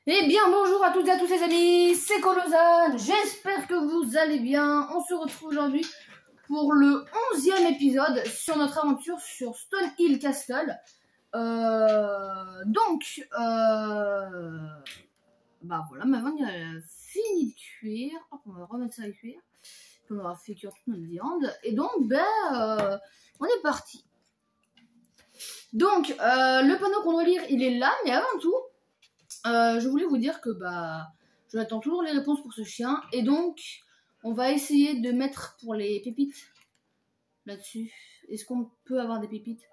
Eh bien bonjour à toutes et à tous les amis, c'est Colosane, j'espère que vous allez bien. On se retrouve aujourd'hui pour le 11e épisode sur notre aventure sur Stone Hill Castle. Bah voilà, ma viande elle a fini de cuire. Hop, on va remettre ça à cuire. Puis on aura fait cuire toute notre viande. Et donc, on est parti. Donc, le panneau qu'on doit lire, il est là, mais avant tout, je voulais vous dire que je attends toujours les réponses pour ce chien. Et donc, on va essayer de mettre pour les pépites là-dessus. Est-ce qu'on peut avoir des pépites?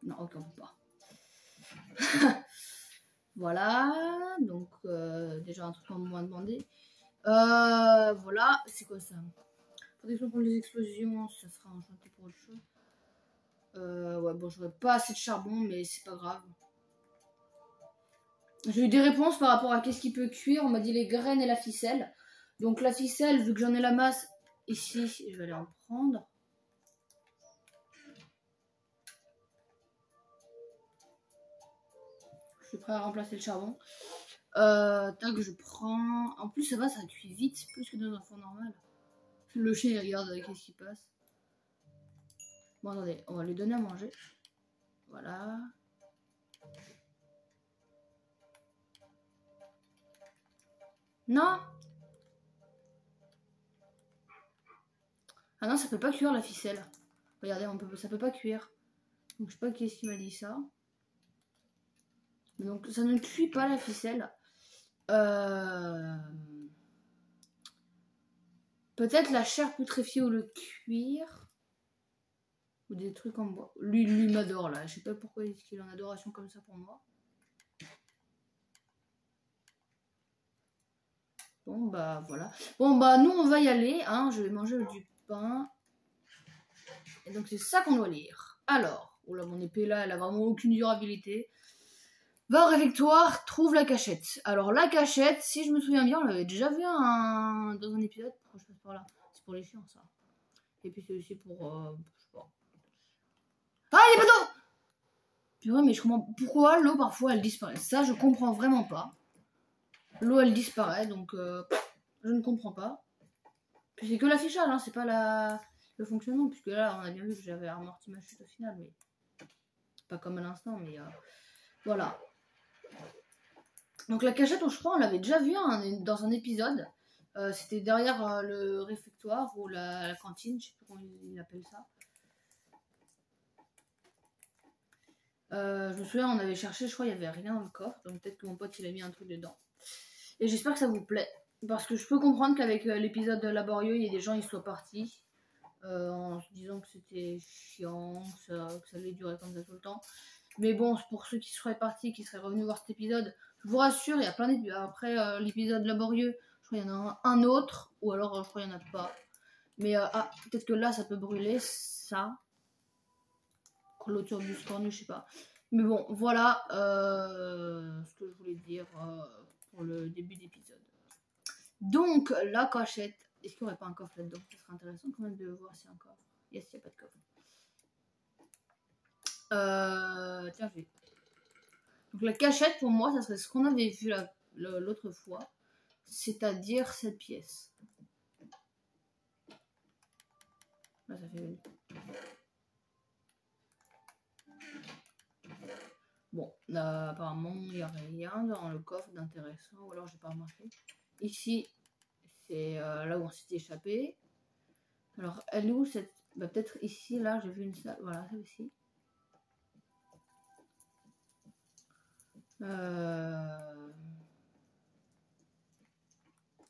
Non, ok, on peut pas. Voilà, donc déjà un truc qu'on m'a demandé. Voilà, c'est quoi ça? Protection contre les explosions, ça sera enchanté pour autre chose. Ouais, bon, j'aurais pas assez de charbon, mais c'est pas grave. J'ai eu des réponses par rapport à qu'est-ce qui peut cuire. On m'a dit les graines et la ficelle. Donc la ficelle, vu que j'en ai la masse ici, je vais aller en prendre. Je suis prêt à remplacer le charbon. Tac, je prends. En plus, ça va, ça cuit vite, plus que dans un four normal. Le chien, il regarde qu'est-ce qui passe. Bon, attendez, on va lui donner à manger. Voilà. Non. Ah non, ça peut pas cuire la ficelle. Regardez, ça peut pas cuire. Donc je sais pas qui est-ce qui m'a dit ça. Donc ça ne cuit pas la ficelle. Peut-être la chair putréfiée ou le cuir. Ou des trucs en bois. Lui m'adore là. Je sais pas pourquoi il est en adoration comme ça pour moi. Bon bah voilà. Bon bah nous on va y aller. Hein. Je vais manger du pain. Et donc c'est ça qu'on doit lire. Alors, oula, mon épée là, elle a vraiment aucune durabilité. Va au réfectoire, trouve la cachette. Alors la cachette, si je me souviens bien, on l'avait déjà vu dans un épisode. Pourquoi je passe par là? C'est pour les chiens ça. Et puis c'est aussi pour... je sais pas. Ah, il y a pas d'eau! Purée, mais je comprends pourquoi l'eau parfois elle disparaît. Ça je comprends vraiment pas. L'eau elle disparaît, donc je ne comprends pas. Puis c'est que l'affichage, hein, c'est pas le fonctionnement. Puisque là on a bien vu que j'avais amorti ma chute au final, mais pas comme à l'instant, mais voilà. Donc la cachette, je crois, on l'avait déjà vu dans un épisode. C'était derrière le réfectoire ou la cantine, je sais plus comment ils appellent ça. Je me souviens, on avait cherché, je crois, il n'y avait rien dans le coffre. Donc peut-être que mon pote, il a mis un truc dedans. Et j'espère que ça vous plaît. Parce que je peux comprendre qu'avec l'épisode laborieux, il y a des gens, ils soient partis. En se disant que c'était chiant, que ça allait durer comme ça tout le temps. Mais bon, pour ceux qui seraient partis, qui seraient revenus voir cet épisode, je vous rassure, il y a plein d'épisodes. Après l'épisode laborieux, je crois qu'il y en a un autre, ou alors je crois qu'il n'y en a pas. Mais peut-être que là, ça peut brûler, ça. Clôture du cornu, je sais pas. Mais bon, voilà ce que je voulais dire pour le début d'épisode. Donc, la cachette. Est-ce qu'il n'y aurait pas un coffre là-dedans? Ce serait intéressant quand même de voir s'il y a un coffre. Yes, il n'y a pas de coffre. Tiens, je vais... Donc la cachette, pour moi, ça serait ce qu'on avait vu l'autre fois. C'est-à-dire cette pièce. Là, ça fait... Bon, là, apparemment, il n'y a rien dans le coffre d'intéressant. Ou alors, j'ai pas remarqué. Ici, c'est là où on s'était échappé. Alors, elle est où cette... Bah, peut-être ici, là, j'ai vu une salle. Voilà, celle-ci.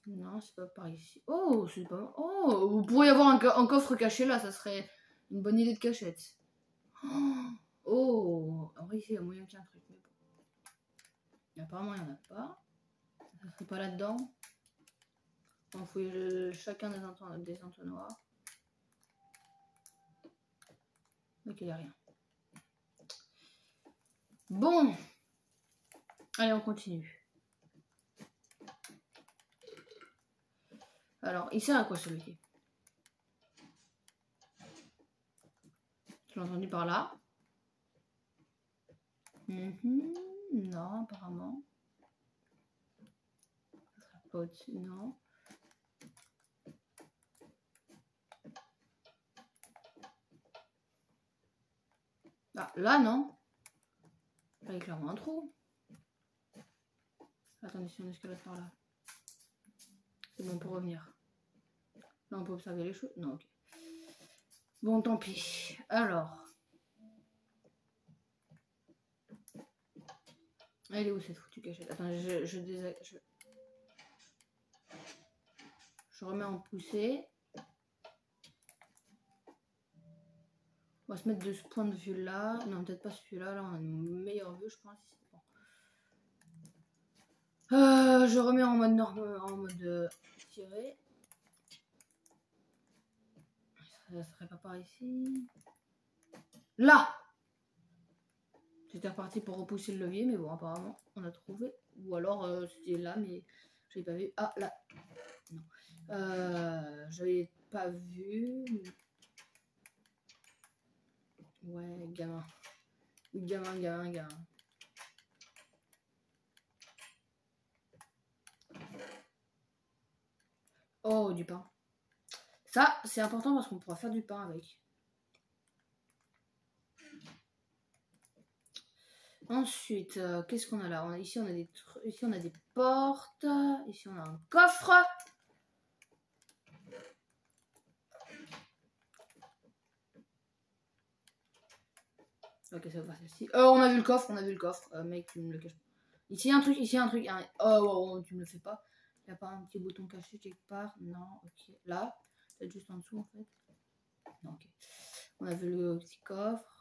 Non, c'est pas par ici. Oh, c'est pas... Oh, vous pourriez avoir un coffre caché là, ça serait une bonne idée de cachette. Oh, en vrai, ici, il y a moyen qu'il y ait un truc. Mais bon. Apparemment, il n'y en a pas. Ça serait pas là-dedans. On fouille chacun des entonnoirs. Ok, il n'y a rien. Bon. Allez, on continue. Alors, il sert à quoi celui-ci? Je l'ai entendu par là. Non, apparemment. Pas au-dessus, non. Ah, là, non. Là, il y a clairement un trou. Attendez, si on escalade par là. C'est bon, on peut revenir. Là, on peut observer les choses. Non, ok. Bon, tant pis. Alors. Elle est où cette foutue cachette? Attends, je remets en poussée. On va se mettre de ce point de vue là. Non, peut-être pas celui-là. Là, on a une meilleure vue, je pense. Bon. Je remets en mode normal, en mode tiré. Ça serait pas par ici. Là! J'étais reparti pour repousser le levier, mais bon, apparemment, on a trouvé. Ou alors, c'était là, mais j'avais pas vu. Ah, là. Non. J'avais pas vu. Ouais, gamin. Gamin. Oh, du pain. Ça, c'est important parce qu'on pourra faire du pain avec. Ensuite, qu'est-ce qu'on a là? Ici, on a des trucs. Ici, on a des portes. Ici, on a un coffre. Ok, ça va celle-ci. On a vu le coffre, mec, tu me le caches pas. Ici, un truc. Oh, tu me le fais pas. Il n'y a pas un petit bouton caché quelque part? Non, ok. Là, peut-être juste en dessous, en fait. Non, ok. On a vu le petit coffre.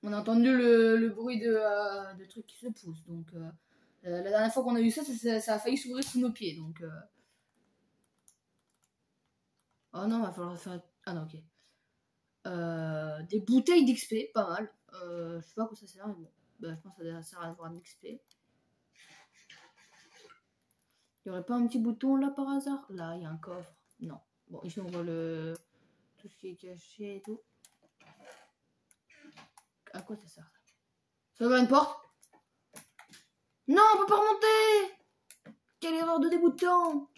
On a entendu le bruit de trucs qui se poussent. Donc, la dernière fois qu'on a vu ça, ça a failli s'ouvrir sous nos pieds. Donc, oh non, va falloir faire. Ah non, ok. Des bouteilles d'XP, pas mal. Je sais pas à quoi ça sert, mais bon. Bah, je pense que ça sert à avoir un XP. Il y aurait pas un petit bouton là par hasard? Là, il y a un coffre. Non. Bon, ici on voit tout ce qui est caché et tout. À quoi ça sert? Ça va une porte? Non, on peut pas remonter! Quelle erreur de débutant!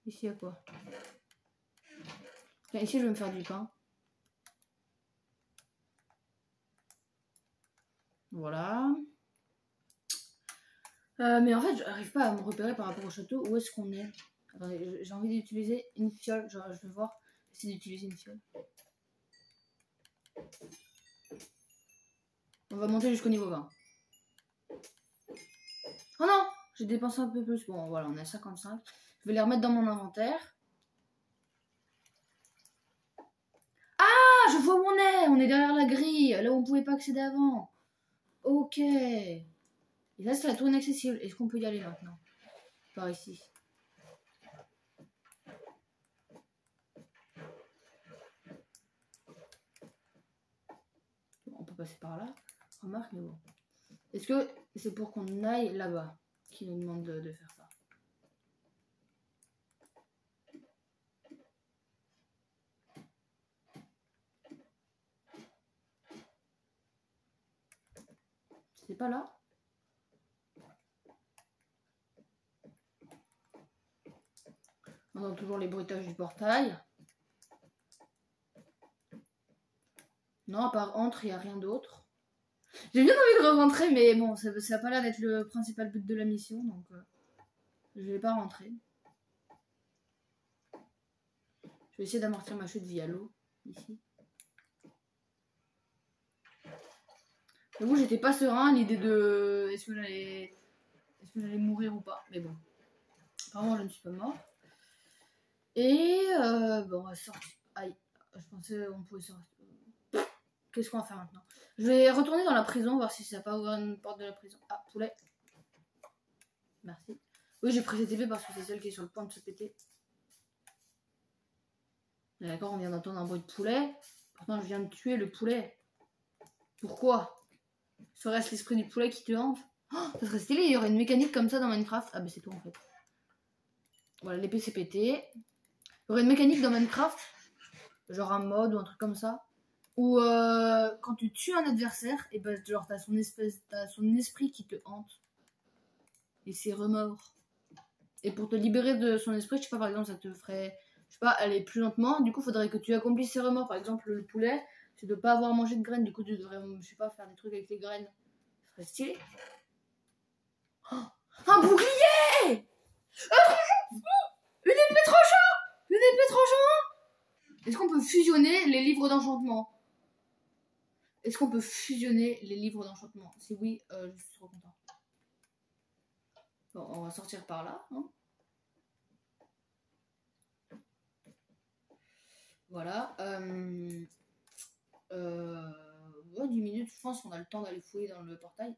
Ici, à quoi? Tiens, ici, je vais me faire du pain. Voilà. Mais en fait, j'arrive pas à me repérer par rapport au château. Où est-ce qu'on est? Attendez, j'ai envie d'utiliser une fiole. Genre, je vais voir. Essayer d'utiliser une fiole. On va monter jusqu'au niveau 20. Oh non! J'ai dépensé un peu plus. Bon, voilà, on est à 55. Je vais les remettre dans mon inventaire. Ah, je vois où on est! On est derrière la grille, là où on pouvait pas accéder avant. Ok. Et là, c'est la tour inaccessible. Est-ce qu'on peut y aller maintenant? Par ici. Bon, on peut passer par là. Remarque, mais bon. Est-ce que c'est pour qu'on aille là-bas qui nous demande de faire ça? C'est pas là? On entend toujours les bruitages du portail. Non, à part entre, il n'y a rien d'autre. J'ai bien envie de rentrer, mais bon, ça n'a pas l'air d'être le principal but de la mission, donc je vais pas rentrer. Je vais essayer d'amortir ma chute via l'eau, ici. J'avoue, j'étais pas serein à l'idée de... Est-ce que j'allais mourir ou pas? Mais bon, apparemment, je ne suis pas mort. Et bon, on va sortir. Aïe, je pensais on pouvait sortir. Qu'est-ce qu'on va faire maintenant? Je vais retourner dans la prison, voir si ça n'a pas ouvert une porte de la prison. Ah, poulet. Merci. Oui, j'ai pris TP parce que c'est celle qui est sur le point de se péter. D'accord, on vient d'entendre un bruit de poulet. Pourtant, je viens de tuer le poulet. Pourquoi? Serait-ce l'esprit du poulet qui te hante? Oh, ça serait stylé, il y aurait une mécanique comme ça dans Minecraft. Ah, bah c'est tout en fait. Voilà, l'épée s'est pétée. Il y aurait une mécanique dans Minecraft genre un mode ou un truc comme ça. Ou quand tu tues un adversaire, et ben genre t'as son esprit qui te hante. Et ses remords. Et pour te libérer de son esprit, je sais pas, par exemple, ça te ferait, je sais pas, aller plus lentement. Du coup, faudrait que tu accomplisses ses remords. Par exemple, le poulet, c'est de pas avoir mangé de graines. Du coup, tu devrais, je sais pas, faire des trucs avec les graines. Ça serait stylé. Oh, un bouclier! Une épée tranchant! Une épée tranchant! Est-ce qu'on peut fusionner les livres d'enchantement? Est-ce qu'on peut fusionner les livres d'enchantement? Si oui, je suis trop content. Bon, on va sortir par là. Hein. Voilà. Ouais, 10 minutes, je pense qu'on a le temps d'aller fouiller dans le portail.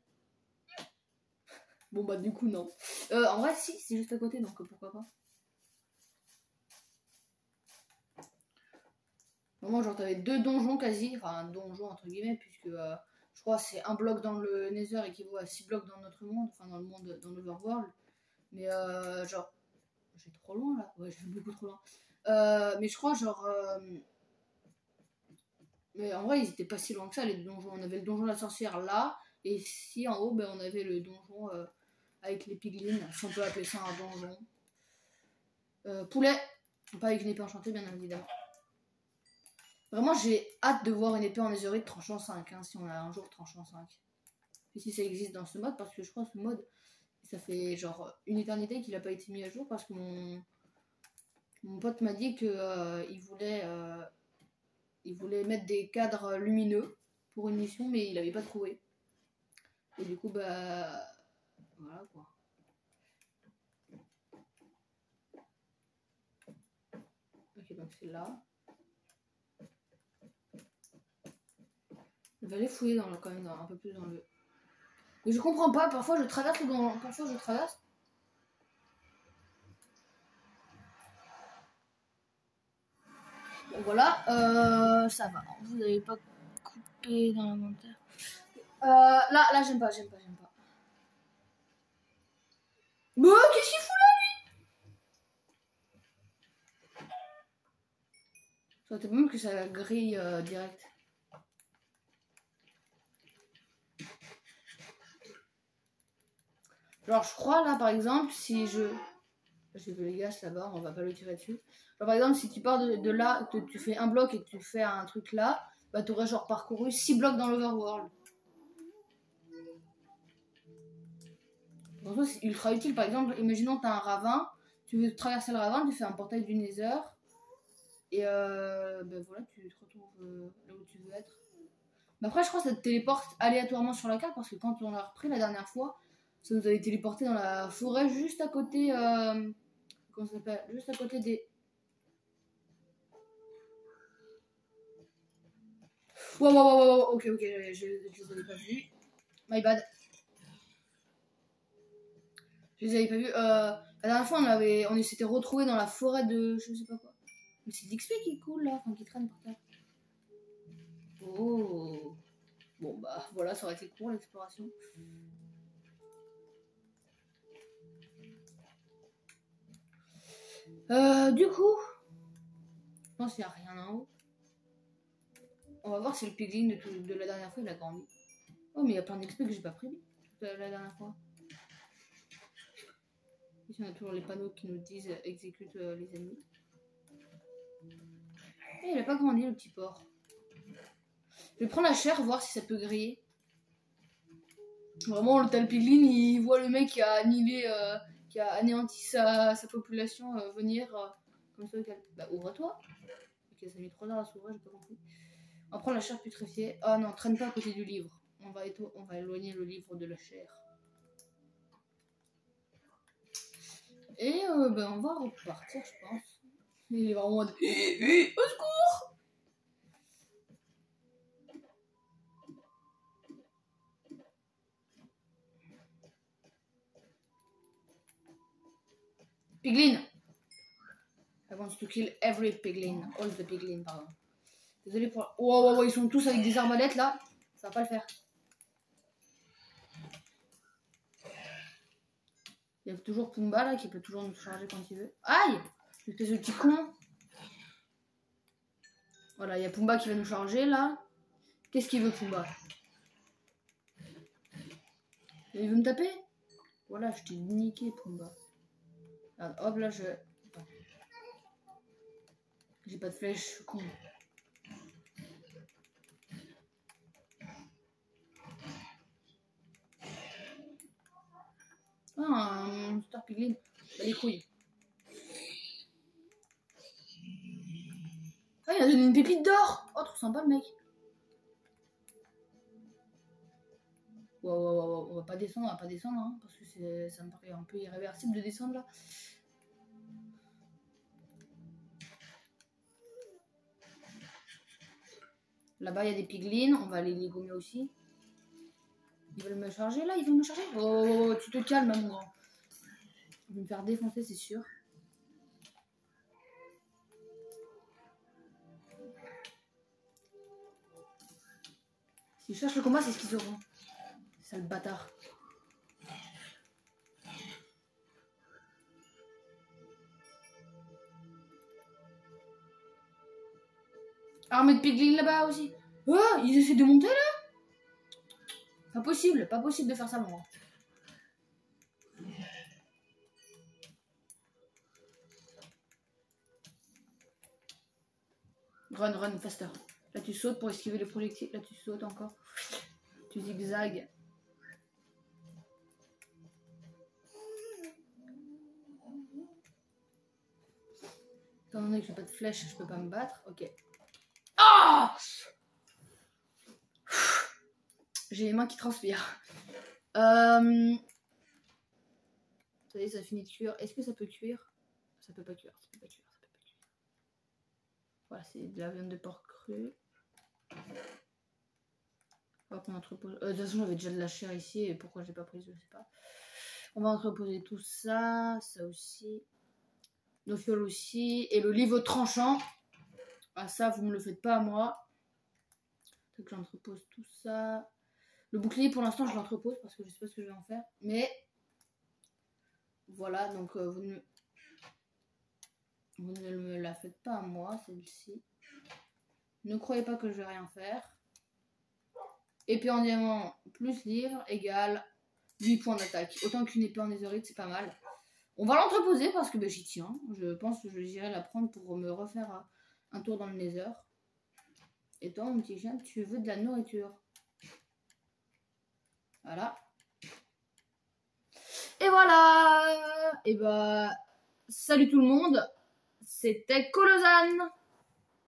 Bon bah du coup non. En vrai si, c'est juste à côté, donc pourquoi pas. Vraiment genre t'avais 2 donjons quasi, enfin un donjon entre guillemets, puisque je crois c'est un bloc dans le Nether équivaut à 6 blocs dans notre monde, enfin dans le monde, dans l'Overworld. Mais genre, j'ai trop loin là, ouais j'ai beaucoup trop loin. Mais je crois genre... Mais en vrai ils étaient pas si loin que ça les donjons, on avait le donjon de la sorcière là, et ici en haut ben, on avait le donjon avec les piglins, si on peut appeler ça un donjon. Poulet, pas avec une épée enchantée bien évidemment. Vraiment j'ai hâte de voir une épée en netherite tranchant 5, hein, si on a un jour tranchant 5. Et si ça existe dans ce mode, parce que je crois que ce mode, ça fait genre une éternité qu'il a pas été mis à jour, parce que mon pote m'a dit que il voulait mettre des cadres lumineux pour une mission, mais il avait pas trouvé. Et du coup, bah... Voilà quoi. Ok, donc c'est là. Je vais aller fouiller dans le, quand même un peu plus dans le... Mais je comprends pas, parfois je traverse le donjon, parfois je traverse. Bon voilà, ça va. Vous n'avez pas coupé dans l'inventaire. Là j'aime pas. Bah qu'est-ce qu'il fout là lui? Ça aurait été même que ça grille direct. Genre je crois là par exemple si je... J'ai vu les gars là-bas, on va pas le tirer dessus. Genre, par exemple si tu pars de là, que tu fais un bloc et que tu fais un truc là, bah t'aurais genre parcouru 6 blocs dans l'Overworld. Donc c'est ultra utile. Par exemple, imaginons t'as un ravin, tu veux traverser le ravin, tu fais un portail du Nether. Et ben voilà, tu te retrouves là où tu veux être. Mais après, je crois que ça te téléporte aléatoirement sur la carte parce que quand on l'a repris la dernière fois, ça nous avait téléporté dans la forêt juste à côté. Comment ça s'appelle? Juste à côté des. Wow, ok, je les avais pas vus. My bad. Je les avais pas vus. La dernière fois, on s'était retrouvés dans la forêt de. Je sais pas quoi. Mais c'est l'XP qui coule là, enfin qui traîne par terre. Oh. Bon bah voilà, ça aurait été court l'exploration. Du coup, je pense qu'il n'y a rien en haut. On va voir si le piglin de la dernière fois il a grandi. Oh mais il y a plein d'XP que j'ai pas pris la dernière fois. Ici on a toujours les panneaux qui nous disent exécute les ennemis. Et il a pas grandi le petit porc. Je vais prendre la chair, voir si ça peut griller. Vraiment le tal piglin il voit le mec qui a annihilé, qui a anéanti sa population venir comme ça. Bah ouvre-toi. Ok, ça a mis 3 heures à s'ouvrir, j'ai pas compris. On prend la chair putréfiée. Ah non, traîne pas à côté du livre. On va éloigner le livre de la chair. Et ben on va repartir, je pense. Il est vraiment en mode... Au secours! Piglin! I want to kill every piglin. All the piglin, pardon. Désolé pour... Oh, ils sont tous avec des arbalètes là. Ça va pas le faire. Il y a toujours Pumba là qui peut toujours nous charger quand il veut. Aïe! Espèce de petit con. Voilà, il y a Pumba qui va nous charger là. Qu'est-ce qu'il veut Pumba? Il veut me taper? Voilà, je t'ai niqué Pumba. Ah, hop là, j'ai pas de flèche, je suis con. Ah, un Star Piglin. Bah, les couilles. Ah, il a donné une pépite d'or. Oh, trop sympa le mec. Wow, on va pas descendre, hein, parce que ça me paraît un peu irréversible de descendre là. Là-bas, il y a des piglins, on va aller les gommer aussi. Ils veulent me charger là, ils veulent me charger. Oh, tu te calmes, mon grand. Ils vont me faire défoncer, c'est sûr. S'ils cherchent le combat, c'est ce qu'ils auront. C'est ça le bâtard. Armée de piglins là-bas aussi. Oh, ils essaient de monter là? Pas possible de faire ça, mon grand. Run, faster. Là, tu sautes pour esquiver les projectiles. Là, tu sautes encore. Tu zigzags. Étant donné que j'ai pas de flèche, je peux pas me battre. Ok. Ah! J'ai les mains qui transpirent. Ça y est, ça finit de cuire. Est-ce que ça peut cuire? Ça peut pas cuire. Voilà, c'est de la viande de porc crue. On va entrepose. De toute façon, j'avais déjà de la chair ici. Et pourquoi je l'ai pas prise, je sais pas. On va entreposer tout ça. Ça aussi. Nos fioles aussi. Et le livre tranchant. Ah, ça, vous me le faites pas à moi. Donc, j'entrepose tout ça. Le bouclier, pour l'instant, je l'entrepose parce que je sais pas ce que je vais en faire. Mais voilà, donc vous ne me la faites pas à moi, celle-ci. Ne croyez pas que je vais rien faire. Épée en diamant plus livre égale 8 points d'attaque. Autant qu'une épée en netherite, c'est pas mal. On va l'entreposer parce que j'y tiens. Je pense que j'irai la prendre pour me refaire un tour dans le nether. Et toi, mon petit chien, tu veux de la nourriture. Voilà. Et voilà. Et bah, salut tout le monde. C'était Colosane.